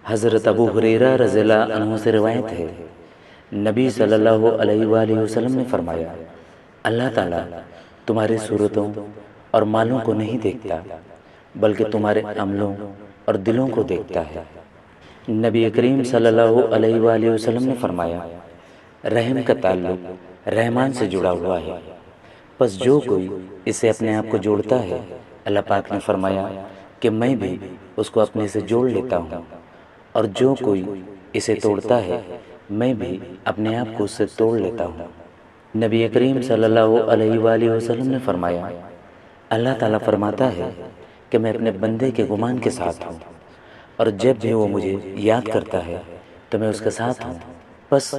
حضرت ابو ہریرہ رضی اللہ عنہ سے روایت ہے، نبی صلی اللہ علیہ وآلہ وسلم نے فرمایا، اللہ تعالیٰ تمہاری صورتوں اور مالوں کو نہیں دیکھتا بلکہ تمہارے عملوں اور دلوں کو دیکھتا ہے۔ نبی کریم صلی اللہ علیہ وآلہ وسلم نے فرمایا، رحم کا تعلق رحمان سے جڑا ہوا ہے، پس جو کوئی اسے اپنے آپ کو جوڑتا ہے، اللہ پاک نے فرمایا کہ میں بھی اس کو اپنے سے جوڑ لیتا ہوں، اور جو کوئی اسے توڑتا ہے میں بھی اپنے آپ کو اس سے توڑ لیتا ہوں۔ نبی کریم صلی اللہ علیہ وآلہ وسلم نے فرمایا، اللہ تعالیٰ فرماتا ہے کہ میں اپنے بندے کے گمان کے ساتھ ہوں، اور جب بھی وہ مجھے یاد کرتا ہے تو میں اس کے ساتھ ہوں، بس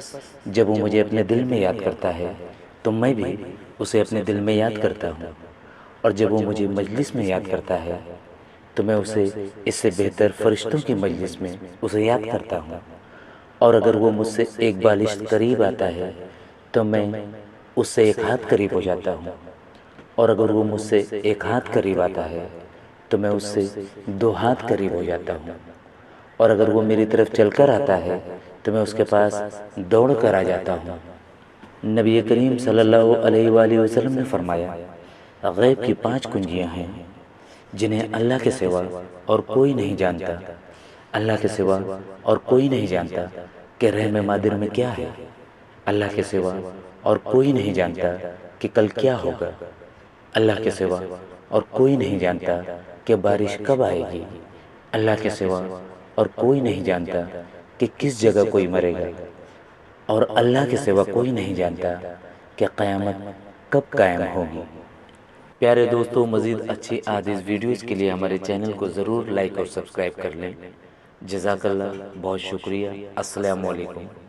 جب وہ مجھے اپنے دل میں یاد کرتا ہے تو میں بھی اسے اپنے دل میں یاد کرتا ہوں، اور جب وہ مجھے مجلس میں یاد کرتا ہے تو میں اسے اس سے بہتر فرشتوں کی مجلس میں اسے یاد کرتا ہوں، اور اگر وہ مجھ سے ایک بالشت قریب آتا ہے تو میں اس سے ایک ہاتھ قریب ہو جاتا ہوں، اور اگر وہ مجھ سے ایک ہاتھ قریب آتا ہے تو میں اس سے 2 ہاتھ قریب ہو جاتا ہوں، اور اگر وہ میری طرف چل کر آتا ہے تو میں اس کے پاس دوڑ کر آ جاتا ہوں۔ نبی کریم صلی اللہ علیہ وآلہ وسلم نے فرمایا، غیب کی 5 کنجیاں ہیں جنہیں اللہ کے سوا اور کوئی نہیں جانتا۔ اللہ کے سوا اور کوئی نہیں جانتا کہ رحم مادر میں کیا ہے، اللہ کے سوا اور کوئی نہیں جانتا کہ کل کیا ہوگا، اللہ کے سوا اور کوئی نہیں جانتا کہ بارش کب آئے گی، اللہ کے سوا اور کوئی نہیں جانتا کہ کس جگہ کوئی مرے گا، اور اللہ کے سوا کوئی نہیں جانتا کہ قیامت کب قائم ہوگی۔ پیارے دوستو، مزید اچھی احادیث ویڈیوز کے لیے ہمارے چینل کو ضرور لائک اور سبسکرائب کر لیں۔ جزاک اللہ، بہت شکریہ، السلام علیکم۔